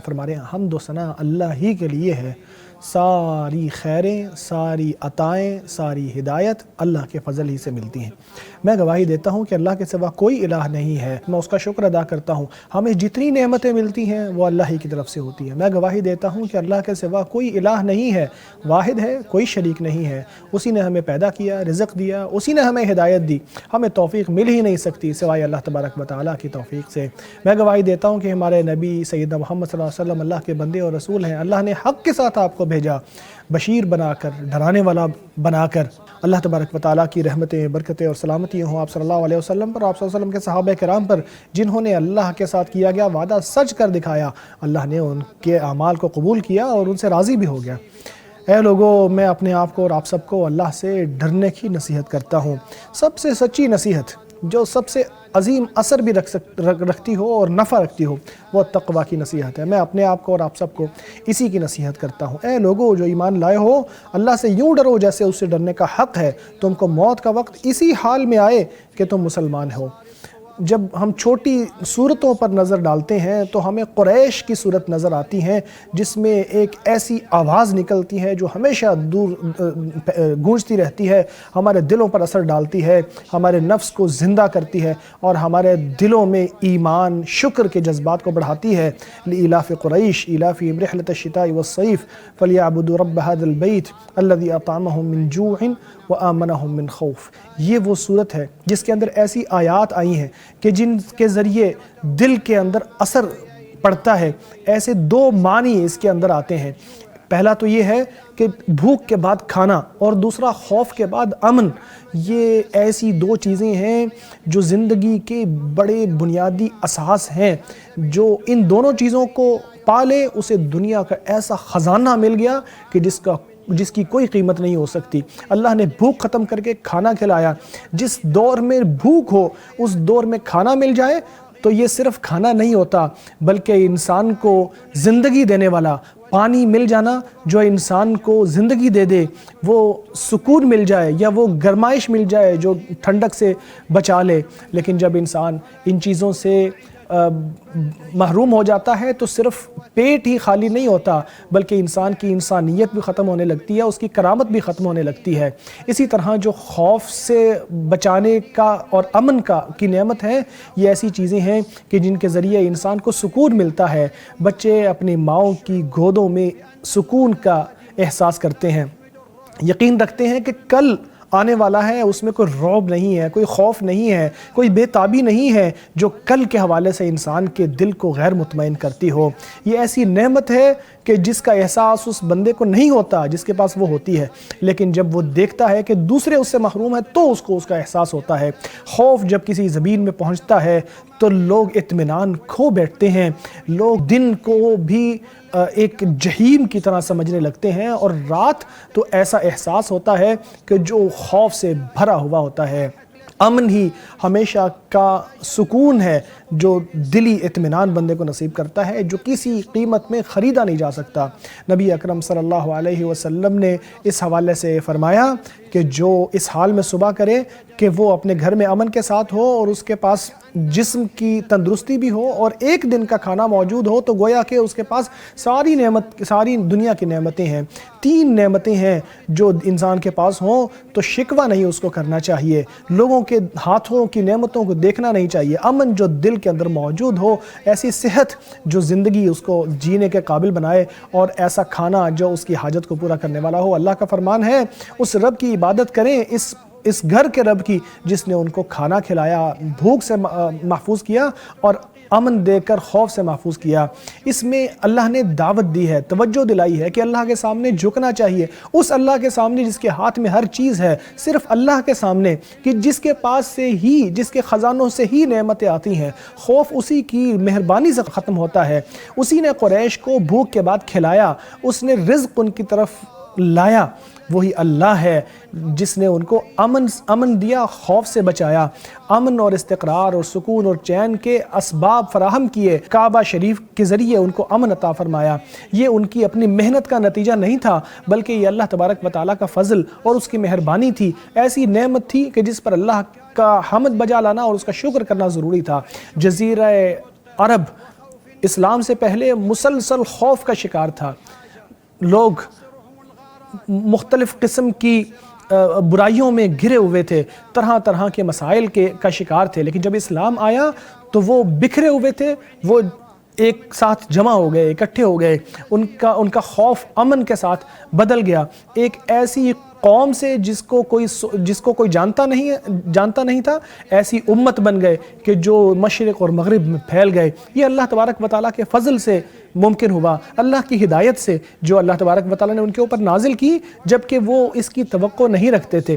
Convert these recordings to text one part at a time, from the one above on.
فرما رہے ہیں حمد و ثنا اللہ ہی کے لیے ہے، ساری خیریں، ساری عطائیں، ساری ہدایت اللہ کے فضل ہی سے ملتی ہیں۔ میں گواہی دیتا ہوں کہ اللہ کے سوا کوئی الہ نہیں ہے، میں اس کا شکر ادا کرتا ہوں، ہمیں جتنی نعمتیں ملتی ہیں وہ اللہ ہی کی طرف سے ہوتی ہیں۔ میں گواہی دیتا ہوں کہ اللہ کے سوا کوئی الہ نہیں ہے، واحد ہے، کوئی شریک نہیں ہے، اسی نے ہمیں پیدا کیا، رزق دیا، اسی نے ہمیں ہدایت دی، ہمیں توفیق مل ہی نہیں سکتی سوائے اللہ تبارک و تعالیٰ کی توفیق سے۔ میں گواہی دیتا ہوں کہ ہمارے نبی سیدنا محمد صلی اللہ علیہ وسلم اللہ کے بندے اور رسول ہیں، اللہ نے حق کے ساتھ آپ کو بھیجا، بشیر بنا کر، ڈرانے والا بنا کر۔ اللہ تبارک و تعالیٰ کی رحمتیں، برکتیں اور سلامتی ہوں آپ صلی اللہ علیہ وسلم پر، آپ صلی اللہ علیہ وسلم کے صحابہ کرام پر، جنہوں نے اللہ کے ساتھ کیا گیا وعدہ سچ کر دکھایا۔ اللہ نے ان کے اعمال کو قبول کیا اور ان سے راضی بھی ہو گیا۔ اے لوگو، میں اپنے آپ کو اور آپ سب کو اللہ سے ڈرنے کی نصیحت کرتا ہوں۔ سب سے سچی نصیحت جو سب سے عظیم اثر بھی رکھتی ہو اور نفع رکھتی ہو، وہ تقویٰ کی نصیحت ہے۔ میں اپنے آپ کو اور آپ سب کو اسی کی نصیحت کرتا ہوں۔ اے لوگو جو ایمان لائے ہو، اللہ سے یوں ڈرو جیسے اس سے ڈرنے کا حق ہے۔ تم کو موت کا وقت اسی حال میں آئے کہ تم مسلمان ہو۔ جب ہم چھوٹی صورتوں پر نظر ڈالتے ہیں تو ہمیں قریش کی صورت نظر آتی ہے، جس میں ایک ایسی آواز نکلتی ہے جو ہمیشہ دور گونجتی رہتی ہے، ہمارے دلوں پر اثر ڈالتی ہے، ہمارے نفس کو زندہ کرتی ہے اور ہمارے دلوں میں ایمان، شکر کے جذبات کو بڑھاتی ہے۔ لإلاف قریش إِلَافِهِمْ رِحْلَةَ الشِّتَاءِ وَالصَّيْفِ فَلْيَعْبُدُوا رَبَّ هَذَا الْبَيْتِ الَّذِي أَطْعَمَهُم مِّن جُوعٍ وَآمَنَهُم مِّن خَوْفٍ۔ یہ وہ صورت ہے جس کے اندر ایسی آیات آئی ہیں کہ جن کے ذریعے دل کے اندر اثر پڑتا ہے۔ ایسے دو معنی اس کے اندر آتے ہیں۔ پہلا تو یہ ہے کہ بھوک کے بعد کھانا، اور دوسرا خوف کے بعد امن۔ یہ ایسی دو چیزیں ہیں جو زندگی کے بڑے بنیادی اساس ہیں۔ جو ان دونوں چیزوں کو پالے، اسے دنیا کا ایسا خزانہ مل گیا کہ جس کی کوئی قیمت نہیں ہو سکتی۔ اللہ نے بھوک ختم کر کے کھانا کھلایا۔ جس دور میں بھوک ہو اس دور میں کھانا مل جائے تو یہ صرف کھانا نہیں ہوتا، بلکہ انسان کو زندگی دینے والا پانی مل جانا جو انسان کو زندگی دے دے، وہ سکون مل جائے یا وہ گرمائش مل جائے جو ٹھنڈک سے بچا لے۔ لیکن جب انسان ان چیزوں سے محروم ہو جاتا ہے تو صرف پیٹ ہی خالی نہیں ہوتا، بلکہ انسان کی انسانیت بھی ختم ہونے لگتی ہے، اس کی کرامت بھی ختم ہونے لگتی ہے۔ اسی طرح جو خوف سے بچانے کا اور امن کی نعمت ہے، یہ ایسی چیزیں ہیں کہ جن کے ذریعے انسان کو سکون ملتا ہے۔ بچے اپنی ماؤں کی گودوں میں سکون کا احساس کرتے ہیں، یقین رکھتے ہیں کہ کل آنے والا ہے، اس میں کوئی رعب نہیں ہے، کوئی خوف نہیں ہے، کوئی بے تابی نہیں ہے جو کل کے حوالے سے انسان کے دل کو غیر مطمئن کرتی ہو۔ یہ ایسی نعمت ہے کہ جس کا احساس اس بندے کو نہیں ہوتا جس کے پاس وہ ہوتی ہے، لیکن جب وہ دیکھتا ہے کہ دوسرے اس سے محروم ہیں تو اس کو اس کا احساس ہوتا ہے۔ خوف جب کسی زمین میں پہنچتا ہے تو لوگ اطمینان کھو بیٹھتے ہیں، لوگ دن کو بھی ایک جہیم کی طرح سمجھنے لگتے ہیں، اور رات تو ایسا احساس ہوتا ہے کہ جو خوف سے بھرا ہوا ہوتا ہے۔ امن ہی ہمیشہ کا سکون ہے جو دلی اطمینان بندے کو نصیب کرتا ہے، جو کسی قیمت میں خریدا نہیں جا سکتا۔ نبی اکرم صلی اللہ علیہ وسلم نے اس حوالے سے فرمایا کہ جو اس حال میں صبح کرے کہ وہ اپنے گھر میں امن کے ساتھ ہو اور اس کے پاس جسم کی تندرستی بھی ہو اور ایک دن کا کھانا موجود ہو، تو گویا کہ اس کے پاس ساری دنیا کی نعمتیں ہیں۔ تین نعمتیں ہیں جو انسان کے پاس ہوں تو شکوہ نہیں اس کو کرنا چاہیے، لوگوں کے ہاتھوں کی نعمتوں کو دیکھنا نہیں چاہیے، امن جو دل کے اندر موجود ہو، ایسی صحت جو زندگی اس کو جینے کے قابل بنائے، اور ایسا کھانا جو اس کی حاجت کو پورا کرنے والا ہو۔ اللہ کا فرمان ہے اس رب کی عبادت کریں، اس گھر کے رب کی جس نے ان کو کھانا کھلایا، بھوک سے محفوظ کیا اور امن دے کر خوف سے محفوظ کیا۔ اس میں اللہ نے دعوت دی ہے، توجہ دلائی ہے کہ اللہ کے سامنے جھکنا چاہیے، اس اللہ کے سامنے جس کے ہاتھ میں ہر چیز ہے، صرف اللہ کے سامنے کہ جس کے پاس سے ہی، جس کے خزانوں سے ہی نعمتیں آتی ہیں۔ خوف اسی کی مہربانی سے ختم ہوتا ہے۔ اسی نے قریش کو بھوک کے بعد کھلایا، اس نے رزق ان کی طرف لایا، وہی اللہ ہے جس نے ان کو امن دیا، خوف سے بچایا، امن اور استقرار اور سکون اور چین کے اسباب فراہم کیے، کعبہ شریف کے ذریعے ان کو امن عطا فرمایا۔ یہ ان کی اپنی محنت کا نتیجہ نہیں تھا، بلکہ یہ اللہ تبارک و تعالیٰ کا فضل اور اس کی مہربانی تھی، ایسی نعمت تھی کہ جس پر اللہ کا حمد بجا لانا اور اس کا شکر کرنا ضروری تھا۔ جزیرہ عرب اسلام سے پہلے مسلسل خوف کا شکار تھا، لوگ مختلف قسم کی برائیوں میں گھرے ہوئے تھے، طرح طرح کے مسائل کا شکار تھے، لیکن جب اسلام آیا تو وہ بکھرے ہوئے تھے، وہ ایک ساتھ جمع ہو گئے، اکٹھے ہو گئے، ان کا خوف امن کے ساتھ بدل گیا، ایک ایسی قوم سے جس کو کوئی جانتا نہیں تھا، ایسی امت بن گئے کہ جو مشرق اور مغرب میں پھیل گئے۔ یہ اللہ تبارک و تعالیٰ کے فضل سے ممکن ہوا، اللہ کی ہدایت سے جو اللہ تبارک و تعالیٰ نے ان کے اوپر نازل کی، جبکہ وہ اس کی توقع نہیں رکھتے تھے۔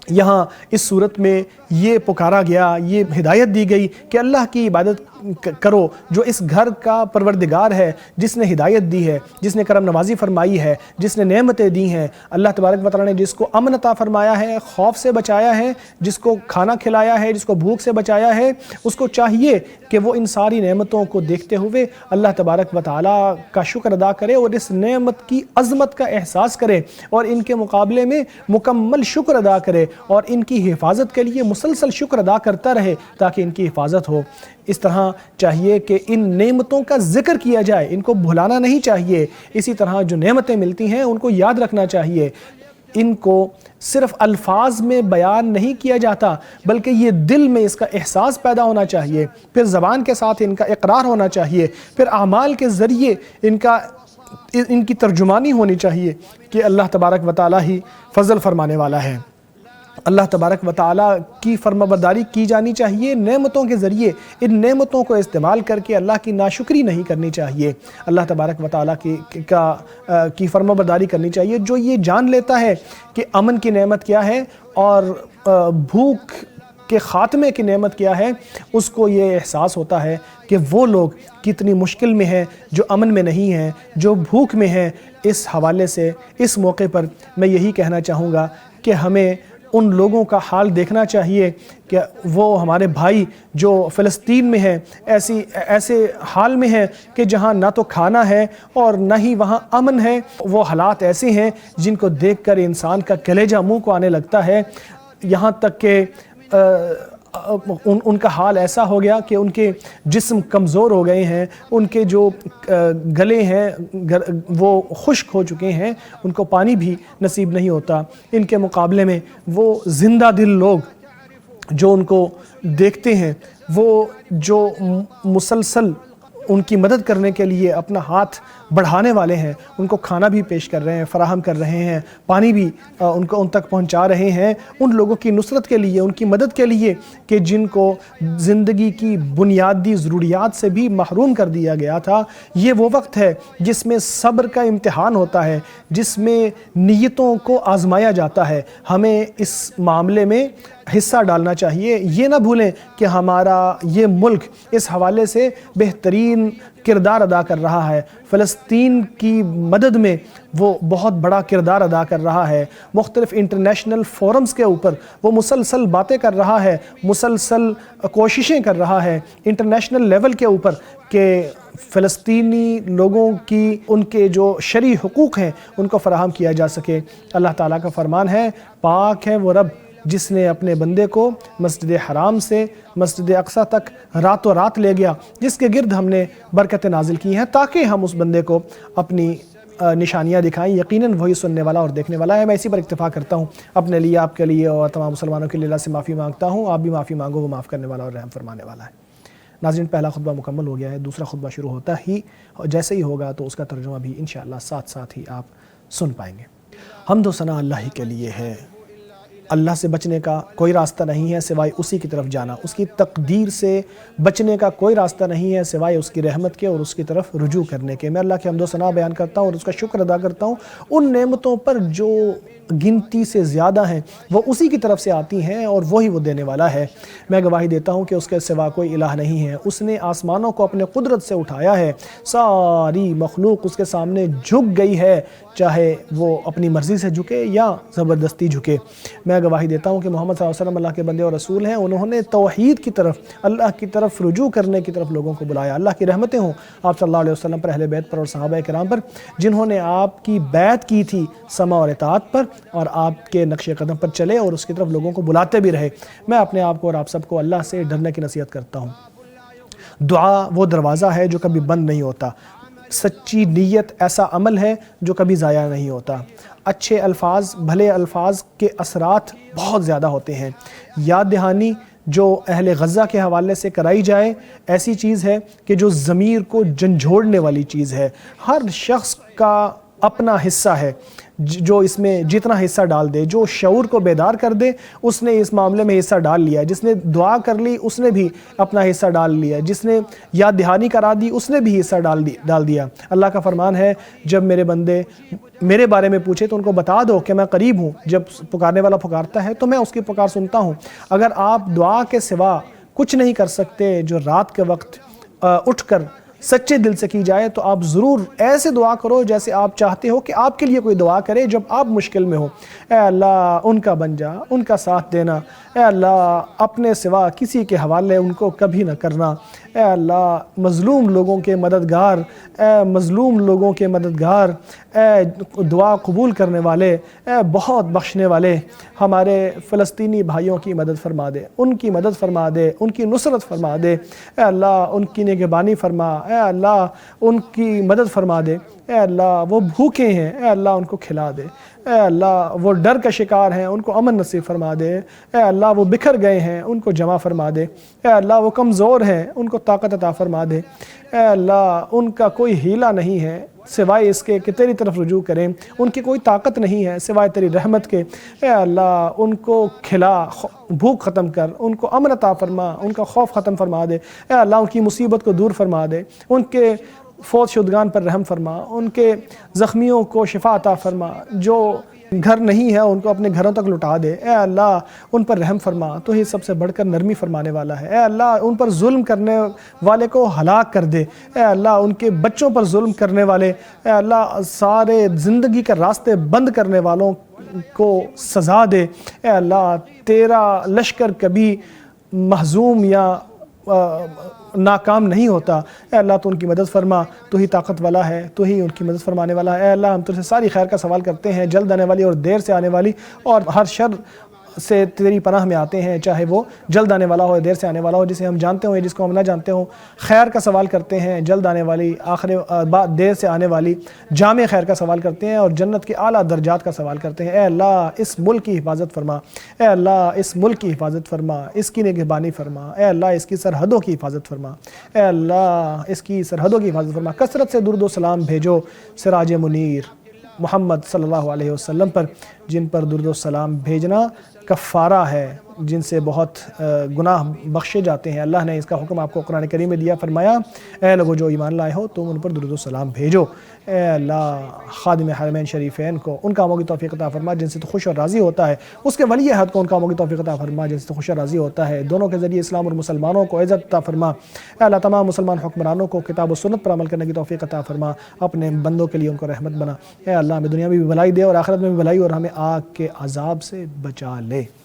یہاں اس صورت میں یہ پکارا گیا، یہ ہدایت دی گئی کہ اللہ کی عبادت کرو جو اس گھر کا پروردگار ہے، جس نے ہدایت دی ہے، جس نے کرم نوازی فرمائی ہے، جس نے نعمتیں دی ہیں۔ اللہ تبارک و تعالیٰ نے جس کو امن عطا فرمایا ہے، خوف سے بچایا ہے، جس کو کھانا کھلایا ہے، جس کو بھوک سے بچایا ہے، اس کو چاہیے کہ وہ ان ساری نعمتوں کو دیکھتے ہوئے اللہ تبارک و تعالیٰ کا شکر ادا کرے اور اس نعمت کی عظمت کا احساس کرے اور ان کے مقابلے میں مکمل شکر ادا کرے اور ان کی حفاظت کے لیے مسلسل شکر ادا کرتا رہے تاکہ ان کی حفاظت ہو۔ اس طرح چاہیے کہ ان نعمتوں کا ذکر کیا جائے، ان کو بھلانا نہیں چاہیے۔ اسی طرح جو نعمتیں ملتی ہیں ان کو یاد رکھنا چاہیے، ان کو صرف الفاظ میں بیان نہیں کیا جاتا بلکہ یہ دل میں اس کا احساس پیدا ہونا چاہیے، پھر زبان کے ساتھ ان کا اقرار ہونا چاہیے، پھر اعمال کے ذریعے ان کی ترجمانی ہونی چاہیے کہ اللہ تبارک و تعالیٰ ہی فضل فرمانے والا ہے۔ اللہ تبارک و تعالیٰ کی فرمانبرداری کی جانی چاہیے نعمتوں کے ذریعے، ان نعمتوں کو استعمال کر کے اللہ کی ناشکری نہیں کرنی چاہیے، اللہ تبارک و تعالیٰ کی فرمانبرداری کرنی چاہیے۔ جو یہ جان لیتا ہے کہ امن کی نعمت کیا ہے اور بھوک کے خاتمے کی نعمت کیا ہے، اس کو یہ احساس ہوتا ہے کہ وہ لوگ کتنی مشکل میں ہیں جو امن میں نہیں ہیں، جو بھوک میں ہیں۔ اس حوالے سے اس موقع پر میں یہی کہنا چاہوں گا کہ ہمیں ان لوگوں کا حال دیکھنا چاہیے کہ وہ ہمارے بھائی جو فلسطین میں ہیں ایسے حال میں ہیں کہ جہاں نہ تو کھانا ہے اور نہ ہی وہاں امن ہے۔ وہ حالات ایسے ہیں جن کو دیکھ کر انسان کا کلیجہ منہ کو آنے لگتا ہے، یہاں تک کہ ان کا حال ایسا ہو گیا کہ ان کے جسم کمزور ہو گئے ہیں، ان کے جو گلے ہیں وہ خشک ہو چکے ہیں، ان کو پانی بھی نصیب نہیں ہوتا۔ ان کے مقابلے میں وہ زندہ دل لوگ جو ان کو دیکھتے ہیں، وہ جو مسلسل ان کی مدد کرنے کے لیے اپنا ہاتھ بڑھانے والے ہیں، ان کو کھانا بھی پیش کر رہے ہیں، فراہم کر رہے ہیں، پانی بھی ان تک پہنچا رہے ہیں، ان لوگوں کی نصرت کے لیے، ان کی مدد کے لیے کہ جن کو زندگی کی بنیادی ضروریات سے بھی محروم کر دیا گیا تھا۔ یہ وہ وقت ہے جس میں صبر کا امتحان ہوتا ہے، جس میں نیتوں کو آزمایا جاتا ہے۔ ہمیں اس معاملے میں حصہ ڈالنا چاہیے۔ یہ نہ بھولیں کہ ہمارا یہ ملک اس حوالے سے بہترین کردار ادا کر رہا ہے، فلسطین کی مدد میں وہ بہت بڑا کردار ادا کر رہا ہے، مختلف انٹرنیشنل فورمز کے اوپر وہ مسلسل باتیں کر رہا ہے، مسلسل کوششیں کر رہا ہے انٹرنیشنل لیول کے اوپر کہ فلسطینی لوگوں کی ان کے جو شرعی حقوق ہیں ان کو فراہم کیا جا سکے۔ اللہ تعالیٰ کا فرمان ہے، پاک ہے وہ رب جس نے اپنے بندے کو مسجد حرام سے مسجد اقصیٰ تک راتوں رات لے گیا، جس کے گرد ہم نے برکتیں نازل کی ہیں تاکہ ہم اس بندے کو اپنی نشانیاں دکھائیں۔ یقیناً وہی سننے والا اور دیکھنے والا ہے۔ میں اسی پر اکتفا کرتا ہوں، اپنے لیے، آپ کے لیے اور تمام مسلمانوں کے لیے اللہ سے معافی مانگتا ہوں۔ آپ بھی معافی مانگو، وہ معاف کرنے والا اور رحم فرمانے والا ہے۔ ناظرین، پہلا خطبہ مکمل ہو گیا ہے، دوسرا خطبہ شروع ہوتا ہی جیسے ہی ہوگا تو اس کا ترجمہ بھی انشاءاللہ ساتھ ساتھ ہی آپ سن پائیں گے۔ حمد و ثنا اللہ ہی کے لیے ہے۔ اللہ سے بچنے کا کوئی راستہ نہیں ہے سوائے اسی کی طرف جانا، اس کی تقدیر سے بچنے کا کوئی راستہ نہیں ہے سوائے اس کی رحمت کے اور اس کی طرف رجوع کرنے کے۔ میں اللہ کے حمد و ثنا بیان کرتا ہوں اور اس کا شکر ادا کرتا ہوں ان نعمتوں پر جو گنتی سے زیادہ ہیں، وہ اسی کی طرف سے آتی ہیں اور وہی وہ دینے والا ہے۔ میں گواہی دیتا ہوں کہ اس کے سوا کوئی الہ نہیں ہے۔ اس نے آسمانوں کو اپنے قدرت سے اٹھایا ہے، ساری مخلوق اس کے سامنے جھک گئی ہے، چاہے وہ اپنی مرضی سے جھکے یا زبردستی جھکے۔ میں گواہی دیتا ہوں کہ محمد صلی اللہ علیہ وسلم اللہ کے بندے اور رسول ہیں۔ انہوں نے توحید کی طرف، اللہ کی طرف رجوع کرنے کی طرف لوگوں کو بلایا۔ اللہ کی رحمتیں ہوں آپ صلی اللہ علیہ وسلم پر، اہل بیت پر اور صحابہ کرام پر، جنہوں نے آپ کی بیعت کی تھی سمع اور اطاعت پر اور آپ کے نقش قدم پر چلے اور اس کی طرف لوگوں کو بلاتے بھی رہے۔ میں اپنے آپ کو اور آپ سب کو اللہ سے ڈرنے کی نصیحت کرتا ہوں۔ دعا وہ دروازہ ہے جو کبھی بند نہیں ہوتا، سچی نیت ایسا عمل ہے جو کبھی ضائع نہیں ہوتا، اچھے الفاظ، بھلے الفاظ کے اثرات بہت زیادہ ہوتے ہیں، یاد دہانی جو اہل غزہ کے حوالے سے کرائی جائے ایسی چیز ہے کہ جو ضمیر کو جھنجھوڑنے والی چیز ہے۔ ہر شخص کا اپنا حصہ ہے، جو اس میں جتنا حصہ ڈال دے، جو شعور کو بیدار کر دے اس نے اس معاملے میں حصہ ڈال لیا، جس نے دعا کر لی اس نے بھی اپنا حصہ ڈال لیا، جس نے یاد دہانی کرا دی اس نے بھی حصہ ڈال دیا۔ اللہ کا فرمان ہے جب میرے بندے میرے بارے میں پوچھے تو ان کو بتا دو کہ میں قریب ہوں، جب پکارنے والا پکارتا ہے تو میں اس کی پکار سنتا ہوں۔ اگر آپ دعا کے سوا کچھ نہیں کر سکتے جو رات کے وقت اٹھ کر سچے دل سے کی جائے تو آپ ضرور ایسے دعا کرو جیسے آپ چاہتے ہو کہ آپ کے لیے کوئی دعا کرے جب آپ مشکل میں ہو۔ اے اللہ ان کا بن جا، ان کا ساتھ دینا، اے اللہ اپنے سوا کسی کے حوالے ان کو کبھی نہ کرنا، اے اللہ مظلوم لوگوں کے مددگار، اے مظلوم لوگوں کے مددگار، اے دعا قبول کرنے والے، اے بہت بخشنے والے، ہمارے فلسطینی بھائیوں کی مدد فرما دے، ان کی مدد فرما دے، ان کی نصرت فرما دے، اے اللہ ان کی نگہبانی فرما، اے اللہ ان کی مدد فرما دے، اے اللہ وہ بھوکے ہیں، اے اللہ ان کو کھلا دے، اے اللہ وہ ڈر کا شکار ہیں ان کو امن نصیب فرما دے، اے اللہ وہ بکھر گئے ہیں ان کو جمع فرما دے، اے اللہ وہ کمزور ہیں ان کو طاقت عطا فرما دے، اے اللہ ان کا کوئی ہیلہ نہیں ہے سوائے اس کے کہ تیری طرف رجوع کریں، ان کی کوئی طاقت نہیں ہے سوائے تیری رحمت کے، اے اللہ ان کو کھلا، بھوک ختم کر، ان کو امن عطا فرما، ان کا خوف ختم فرما دے، اے اللہ ان کی مصیبت کو دور فرما دے، ان کے فوت شدگان پر رحم فرما، ان کے زخمیوں کو شفا عطا فرما، جو گھر نہیں ہے ان کو اپنے گھروں تک لٹا دے، اے اللہ ان پر رحم فرما، تو ہی سب سے بڑھ کر نرمی فرمانے والا ہے، اے اللہ ان پر ظلم کرنے والے کو ہلاک کر دے، اے اللہ ان کے بچوں پر ظلم کرنے والے، اے اللہ سارے زندگی کے راستے بند کرنے والوں کو سزا دے، اے اللہ تیرا لشکر کبھی مہزوم یا ناکام نہیں ہوتا، اے اللہ تو ان کی مدد فرما، تو ہی طاقت والا ہے، تو ہی ان کی مدد فرمانے والا ہے، اے اللہ ہم تجھ سے ساری خیر کا سوال کرتے ہیں، جلد آنے والی اور دیر سے آنے والی، اور ہر شر سے تیری پناہ میں آتے ہیں، چاہے وہ جلد آنے والا ہو یا دیر سے آنے والا ہو، جسے ہم جانتے ہوں یا جس کو ہم نہ جانتے ہوں، خیر کا سوال کرتے ہیں، جلد آنے والی، دیر سے آنے والی جامع خیر کا سوال کرتے ہیں، اور جنت کے اعلیٰ درجات کا سوال کرتے ہیں۔ اے اللہ اس ملک کی حفاظت فرما، اے اللہ اس ملک کی حفاظت فرما، اس کی نگہبانی فرما، اے اللہ اس کی سرحدوں کی حفاظت فرما، اے اللہ اس کی سرحدوں کی حفاظت فرما، کثرت سے درود و سلام بھیجو سراج منیر محمد صلی اللہ علیہ وسلم پر، جن پر درود و سلام بھیجنا کفارہ ہے، جن سے بہت گناہ بخشے جاتے ہیں۔ اللہ نے اس کا حکم آپ کو قرآن کریم میں دیا، فرمایا اے لوگو جو ایمان لائے ہو تم ان پر درود و سلام بھیجو۔ اے اللہ خادم حرمین شریفین کو ان کاموں کی توفیق عطا فرما جن سے تو خوش اور راضی ہوتا ہے، اس کے ولی عہد کو ان کاموں کی توفیق عطا فرما جن سے تو خوش اور راضی ہوتا ہے، دونوں کے ذریعے اسلام اور مسلمانوں کو عزت عطا فرما۔ اے اللہ تمام مسلمان حکمرانوں کو کتاب و سنت پر عمل کرنے کی توفیق عطا فرما، اپنے بندوں کے لیے ان کو رحمت بنا۔ اے اللہ ہمیں دنیا میں بھی بھلائی دے اور آخرت میں بھی بھلائی، اور ہمیں آگ کے عذاب سے بچا لے۔